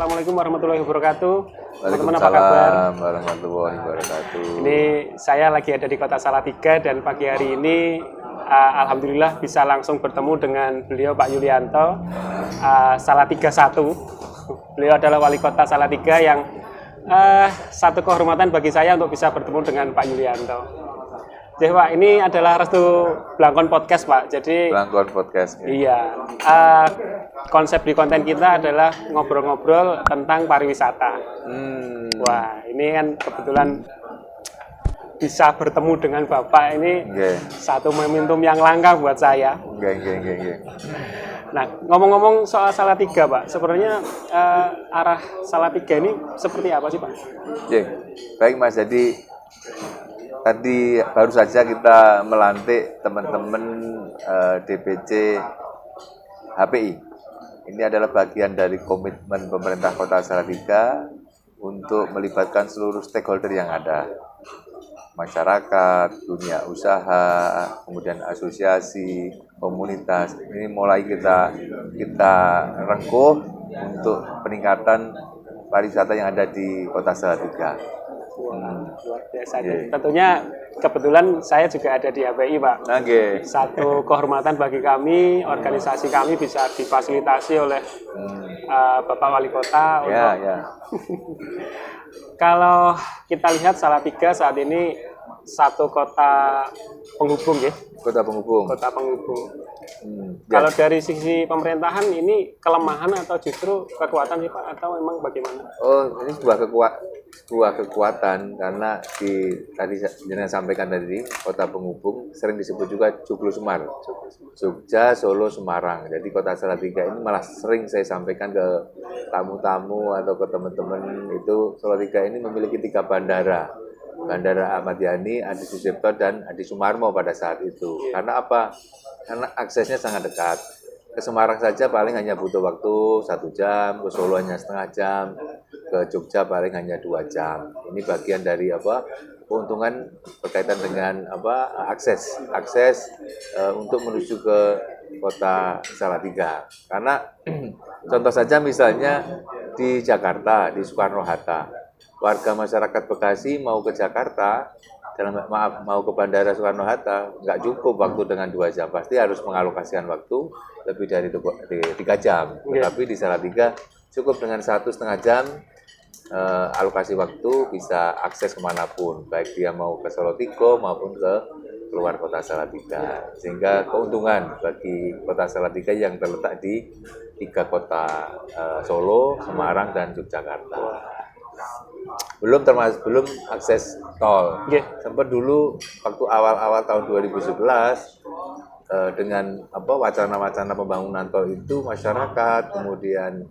Assalamualaikum warahmatullahi wabarakatuh. Teman-teman apa kabar? Waalaikumsalam warahmatullahi wabarakatuh. Ini saya lagi ada di Kota Salatiga dan pagi hari ini alhamdulillah bisa langsung bertemu dengan beliau Pak Yulianto, Salatiga 1. Beliau adalah wali kota Salatiga yang satu kehormatan bagi saya untuk bisa bertemu dengan Pak Yulianto. Jadi Pak, ini adalah Restu Blangkon Podcast Pak. Jadi Blangkon Podcast. iya, konsep di konten kita adalah ngobrol-ngobrol tentang pariwisata. Wah, ini kan kebetulan bisa bertemu dengan Bapak ini satu momentum yang langka buat saya. Nah, ngomong-ngomong soal Salatiga Pak, sebenarnya arah Salatiga ini seperti apa sih Pak? Baik Mas, jadi tadi baru saja kita melantik teman-teman DPC HPI. Ini adalah bagian dari komitmen pemerintah Kota Salatiga untuk melibatkan seluruh stakeholder yang ada. Masyarakat, dunia usaha, kemudian asosiasi, komunitas. Ini mulai kita rengkuh untuk peningkatan pariwisata yang ada di Kota Salatiga. Luar biasa. Tentunya kebetulan saya juga ada di HPI Pak. Satu kehormatan bagi kami, organisasi kami bisa difasilitasi oleh Bapak Wali Kota. Kalau kita lihat Salatiga saat ini satu kota penghubung ya. Kota penghubung. Kalau dari sisi pemerintahan ini kelemahan atau justru kekuatan sih Pak, atau memang bagaimana? Oh, ini sebuah kekuatan karena tadi saya sampaikan tadi kota penghubung sering disebut juga Joglo Semar. Jogja, Solo, Semarang. Jadi Kota Salatiga ini malah sering saya sampaikan ke tamu-tamu atau ke teman-teman itu Salatiga ini memiliki 3 bandara. Bandara Ahmad Yani, Adi Sucipto, dan Adi Sumarmo pada saat itu. Karena apa? Karena aksesnya sangat dekat. Ke Semarang saja paling hanya butuh waktu 1 jam, ke Solo hanya setengah jam, ke Jogja paling hanya 2 jam. Ini bagian dari keuntungan berkaitan dengan akses untuk menuju ke Kota Salatiga. Karena contoh saja misalnya di Jakarta, di Soekarno-Hatta. Warga masyarakat Bekasi mau ke Jakarta, mau ke Bandara Soekarno-Hatta, nggak cukup waktu dengan 2 jam. Pasti harus mengalokasikan waktu lebih dari 3 jam. Tetapi di Salatiga cukup dengan 1,5 jam alokasi waktu bisa akses kemanapun. Baik dia mau ke Solotigo maupun ke keluar Kota Salatiga. Sehingga keuntungan bagi Kota Salatiga yang terletak di 3 kota, Solo, Semarang, dan Yogyakarta. Belum akses tol. Sempat dulu waktu awal-awal tahun 2011 dengan wacana-wacana pembangunan tol itu masyarakat kemudian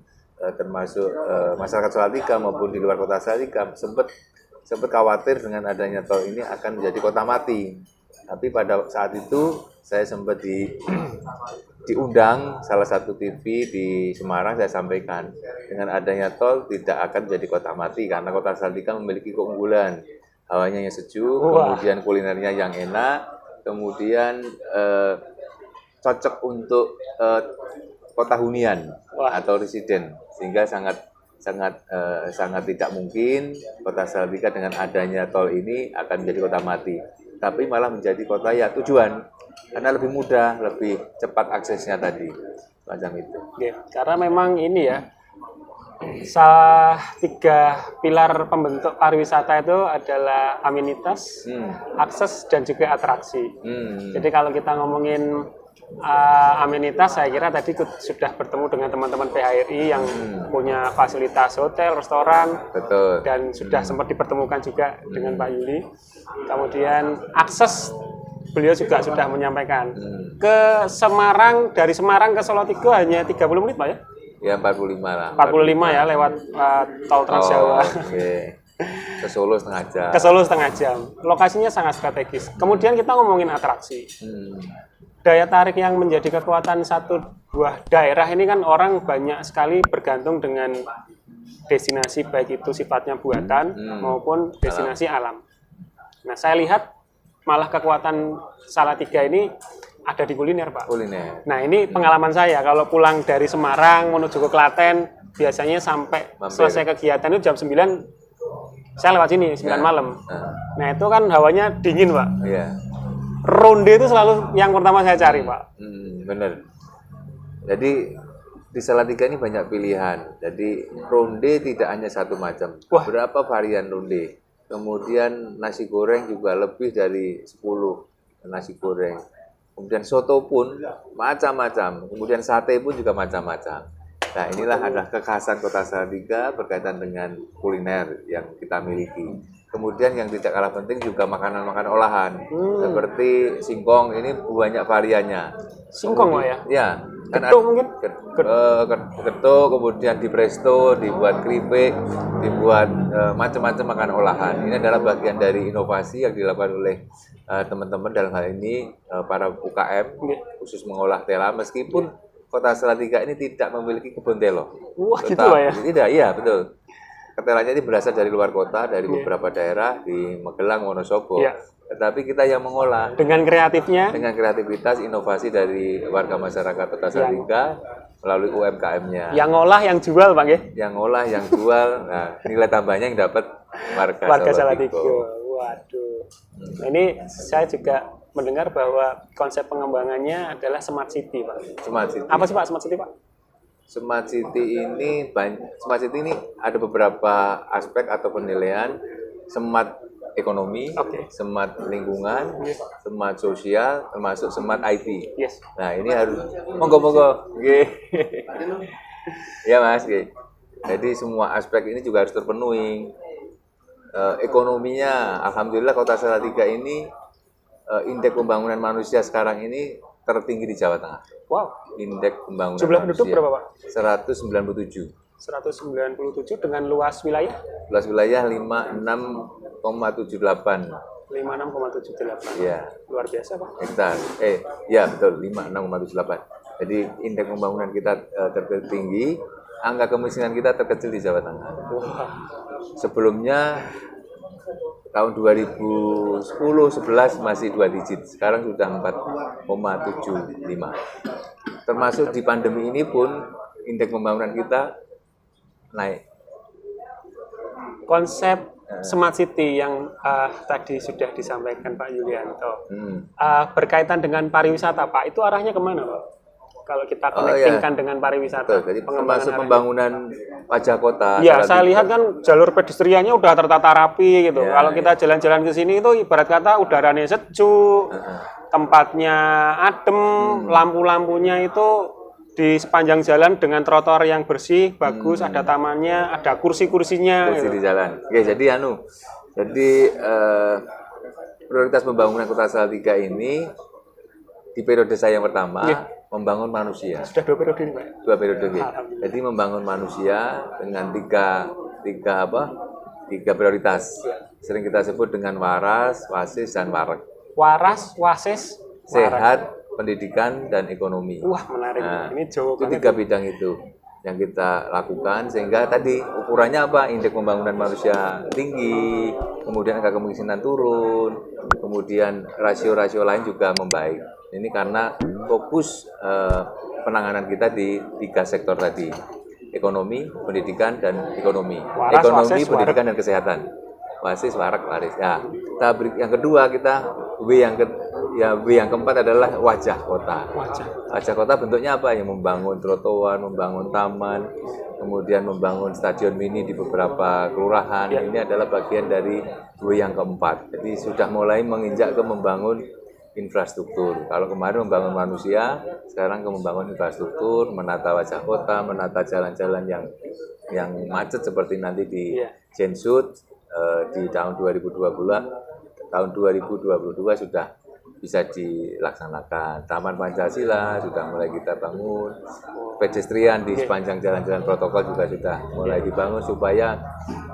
termasuk masyarakat Salatiga maupun di luar Kota Salatiga sempat khawatir dengan adanya tol ini akan menjadi kota mati. Tapi pada saat itu saya sempat diundang salah satu TV di Semarang, saya sampaikan dengan adanya tol tidak akan menjadi kota mati karena Kota Salatiga memiliki keunggulan hawanya yang sejuk, kemudian kulinernya yang enak, kemudian cocok untuk kota hunian atau residen, sehingga sangat tidak mungkin Kota Salatiga dengan adanya tol ini akan menjadi kota mati, tapi malah menjadi kota ya tujuan karena lebih mudah, lebih cepat aksesnya tadi, macam itu. Karena memang ini ya, salah 3 pilar pembentuk pariwisata itu adalah amenitas, akses, dan juga atraksi. Jadi kalau kita ngomongin amenitas, saya kira tadi sudah bertemu dengan teman-teman PHRI yang punya fasilitas hotel, restoran, dan sudah sempat dipertemukan juga dengan Pak Yuli. Kemudian akses, beliau juga sudah menyampaikan ke Semarang, dari Semarang ke Salatiga hanya 30 menit Pak ya? Ya 45 lah. 45 ya lewat tol Trans Jawa. Ke Solo setengah jam. Ke Solo setengah jam. Lokasinya sangat strategis. Kemudian kita ngomongin atraksi. Daya tarik yang menjadi kekuatan satu buah daerah ini kan orang banyak sekali bergantung dengan destinasi baik itu sifatnya buatan maupun destinasi alam. Nah, saya lihat malah kekuatan Salatiga ini ada di kuliner, Pak. Kuliner. Nah, ini pengalaman saya kalau pulang dari Semarang menuju ke Klaten, biasanya sampai Mampir. selesai kegiatan itu jam 9 saya lewat sini 9 malam. Nah itu kan hawanya dingin Pak. Iya. Ronde itu selalu yang pertama saya cari Pak. Bener. Jadi di Salatiga ini banyak pilihan. Jadi ronde tidak hanya satu macam. Wah. Berapa varian ronde. Kemudian nasi goreng juga lebih dari 10 nasi goreng. Kemudian soto pun macam-macam. Kemudian sate pun juga macam-macam. Nah inilah adalah kekhasan Kota Salatiga berkaitan dengan kuliner yang kita miliki. Kemudian yang tidak kalah penting juga makanan-makanan olahan. Seperti singkong ini banyak variannya. Singkong Pak ya? Ya. Getuk mungkin? Getuk, kemudian di presto, dibuat keripik, dibuat macam-macam makanan olahan. Ini adalah bagian dari inovasi yang dilakukan oleh teman-teman dalam hal ini para UKM khusus mengolah tela. Meskipun Kota Salatiga ini tidak memiliki kebun telo. Wah gitu Pak ya? Tidak, iya betul. Ketelanya ini berasal dari luar kota, dari beberapa daerah di Magelang, Wonosobo. Iya. Tetapi kita yang mengolah Dengan kreatifnya? dengan kreativitas, inovasi dari warga masyarakat Kota Salatiga melalui UMKM-nya. Yang ngolah, yang jual Pak ya? Yang ngolah, yang jual, nah nilai tambahnya yang dapat warga Salatiga. Salatiga. Waduh. Nah, ini saya juga mendengar bahwa konsep pengembangannya adalah smart city Pak. Smart City. Apa sih Pak smart city Pak? Smart City ini Smart City ini ada beberapa aspek atau penilaian. Smart ekonomi, smart lingkungan, smart sosial, termasuk smart IT. Yes. Nah ini harus monggo. Ya Mas. Jadi semua aspek ini juga harus terpenuhi. Ekonominya, alhamdulillah Kota Salatiga ini indeks pembangunan manusia sekarang ini tertinggi di Jawa Tengah. Wow. Indeks pembangunan Jumlah manusia. penduduk berapa Pak? 197. 197 dengan luas wilayah? Luas wilayah 56,78. 56,78. Iya. Luar biasa Pak. Hektar. Ya betul 56,78. Jadi indeks pembangunan kita tertinggi, angka kemiskinan kita terkecil di Jawa Tengah. Wah. Sebelumnya tahun 2010-11 masih 2 digit, sekarang sudah 4,75. Termasuk di pandemi ini pun indeks pembangunan kita naik. Konsep Smart City yang tadi sudah disampaikan Pak Yulianto berkaitan dengan pariwisata Pak, itu arahnya kemana Pak? Kalau kita connectingkan dengan pariwisata, betul, jadi termasuk pembangunan wajah kota. Iya, saya lihat kan jalur pedestriannya udah tertata rapi gitu. Ya, kalau kita jalan-jalan ke sini itu ibarat kata udaranya sejuk, tempatnya adem, lampu-lampunya itu di sepanjang jalan dengan trotoar yang bersih, bagus, ada tamannya, ada kursi-kursinya. Kursi gitu. di jalan. Oke, jadi prioritas pembangunan Kota Salatiga ini di periode saya yang pertama membangun manusia. Sudah 2 periode ini Pak? 2 periode. Jadi membangun manusia dengan tiga prioritas. Sering kita sebut dengan waras, wasis, dan warek. Waras, wasis, Sehat, pendidikan, dan ekonomi. Wah menarik. Nah, ini jauh itu 3 bidang itu yang kita lakukan, sehingga tadi ukurannya apa? Indeks pembangunan manusia tinggi, kemudian angka kemiskinan turun, kemudian rasio-rasio lain juga membaik. Ini karena fokus penanganan kita di 3 sektor tadi, ekonomi, pendidikan, dan ekonomi. Waras, Ekonomi, wasis, pendidikan, dan kesehatan. Wasis, warak, waris. Ya, yang kedua kita W yang keempat adalah wajah kota. Wajah kota bentuknya apa? Yang membangun trotoar, membangun taman, kemudian membangun stadion mini di beberapa kelurahan. Ini adalah bagian dari W yang keempat. Jadi sudah mulai menginjak ke membangun infrastruktur. Kalau kemarin membangun manusia, sekarang ke membangun infrastruktur, menata wajah kota, menata jalan-jalan yang macet seperti nanti di Jensud di tahun 2022 sudah bisa dilaksanakan. Taman Pancasila sudah mulai kita bangun. Pedestrian di sepanjang jalan-jalan protokol juga sudah mulai dibangun supaya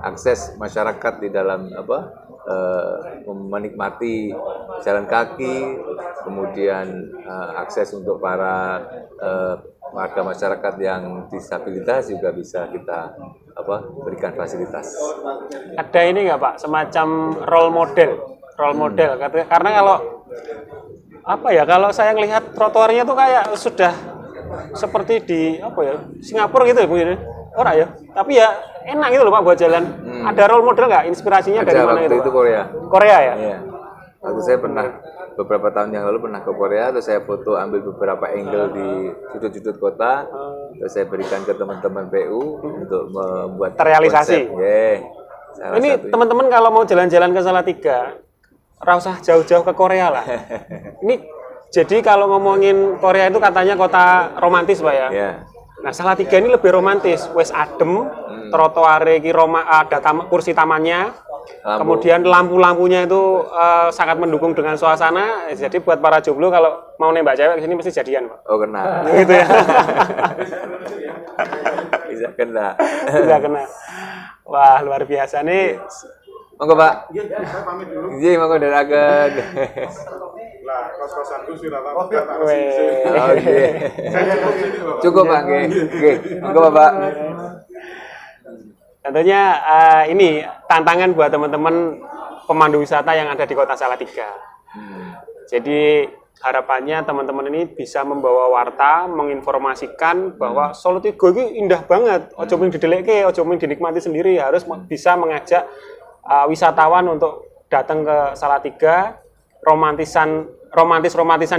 akses masyarakat di dalam menikmati jalan kaki, kemudian akses untuk para warga masyarakat yang disabilitas juga bisa kita berikan fasilitas. Ada ini nggak Pak, semacam role model, karena kalau saya melihat trotoarnya tuh kayak sudah seperti di Singapura gitu ya mungkin. Ora ya, tapi ya enak gitu loh Pak buat jalan. Ada role model nggak? Inspirasinya dari mana waktu gitu? itu Pak? Korea. Korea ya? Iya. Waktu saya pernah beberapa tahun yang lalu pernah ke Korea, terus saya foto ambil beberapa angle di sudut-sudut kota, terus saya berikan ke teman-teman PU untuk membuat Terrealisasi. konsep. Yeah. Salah Ini satunya. teman-teman kalau mau jalan-jalan ke Salatiga, ora usah jauh-jauh ke Korea lah. Ini jadi kalau ngomongin Korea itu katanya kota romantis Pak ya. Ya. Nah Salatiga ini lebih romantis, wes adem, trotoare ki ada kursi tamannya, kemudian lampu-lampunya itu sangat mendukung dengan suasana. Jadi buat para jomblo kalau mau nembak cewek ke sini mesti jadian Pak. Oh kena. Gitu ya. Bisa kena. Bisa kena. Wah luar biasa nih. Monggo Pak. Iya, saya pamit dulu. Iya, monggo daraken. Lah, kos-kosanku sudah lama Weh. Oke. Saya cukup sini, Bapak. Cukup Pak, nggih. Nggih. Monggo Bapak. Tentunya ini tantangan buat teman-teman pemandu wisata yang ada di Kota Salatiga. Jadi harapannya teman-teman ini bisa membawa warta, menginformasikan bahwa Salatiga ini indah banget. Ojo mung didelekke, ojo mung dinikmati sendiri, harus bisa mengajak wisatawan untuk datang ke Salatiga, romantisan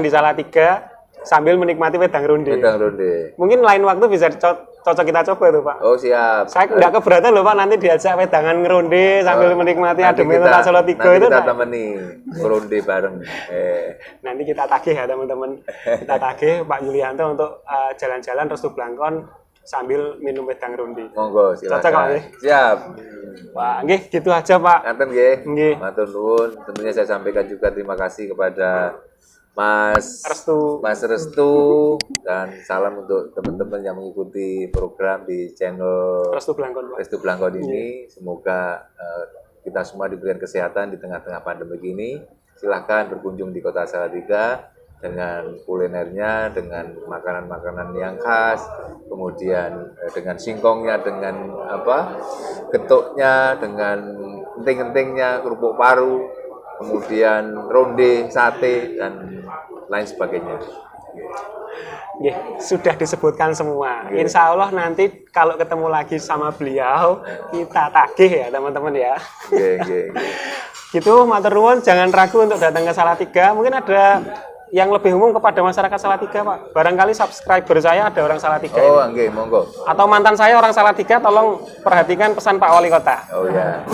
di Salatiga sambil menikmati wedang ronde. Wedang ronde. Mungkin lain waktu bisa cocok kita coba tuh Pak. Oh, siap. Saya nggak keberatan loh Pak, nanti diajak wedangan ngeronde sambil menikmati ademnya Kota Salatiga itu. Kita temani ronde bareng. Nanti kita tagih ya teman-teman. Kita tagih Pak Yulianto untuk jalan-jalan Restu Blangkon sambil minum wedang ronde. Monggo Cocok, Pak, silakan. nggih? Siap. Wah, nggih gitu aja Pak. Ngaten nggih. Nggih. Matur nuwun. Tentunya saya sampaikan juga terima kasih kepada Mas Restu dan salam untuk teman-teman yang mengikuti program di channel Restu Blangkon Pak. Restu Blangkon ini. Semoga kita semua diberikan kesehatan di tengah-tengah pandemi ini. Silahkan berkunjung di Kota Salatiga dengan kulinernya, dengan makanan-makanan yang khas, kemudian dengan singkongnya, dengan getuknya, dengan enting-entingnya, kerupuk paru, kemudian ronde, sate, dan lain sebagainya. Sudah disebutkan semua. Insya Allah nanti kalau ketemu lagi sama beliau, kita tagih ya teman-teman ya. Gitu, matur nuwun, jangan ragu untuk datang ke Salatiga. Mungkin ada yang lebih umum kepada masyarakat Salatiga Pak. Barangkali subscriber saya ada orang Salatiga. Oh, nggih, monggo. Atau mantan saya orang Salatiga, tolong perhatikan pesan Pak Wali Kota. Oh ya.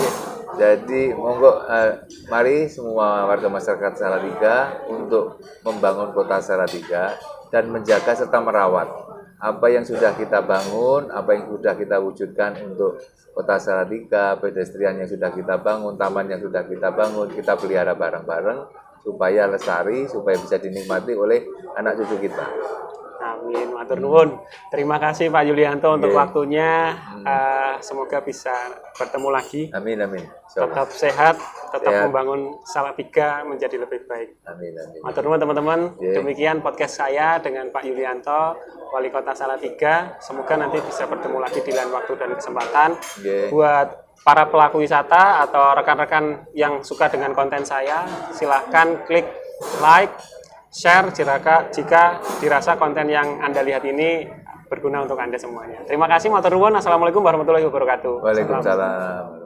Jadi monggo mari semua warga masyarakat Salatiga untuk membangun Kota Salatiga dan menjaga serta merawat apa yang sudah kita bangun, apa yang sudah kita wujudkan untuk Kota Salatiga, pedestrian yang sudah kita bangun, taman yang sudah kita bangun, kita pelihara bareng-bareng supaya lestari, supaya bisa dinikmati oleh anak cucu kita. Amin, matur nuwun. Terima kasih Pak Yulianto untuk waktunya. Semoga bisa bertemu lagi. Amin, amin. Tetap sehat, tetap membangun Salatiga menjadi lebih baik. Amin, amin. Matur nuwun teman-teman. Demikian podcast saya dengan Pak Yulianto, Wali Kota Salatiga. Semoga nanti bisa bertemu lagi di lain waktu dan kesempatan. Buat para pelaku wisata atau rekan-rekan yang suka dengan konten saya, silahkan klik like, share jika dirasa konten yang Anda lihat ini berguna untuk Anda semuanya. Terima kasih, matur nuwun. Assalamualaikum warahmatullahi wabarakatuh. Waalaikumsalam.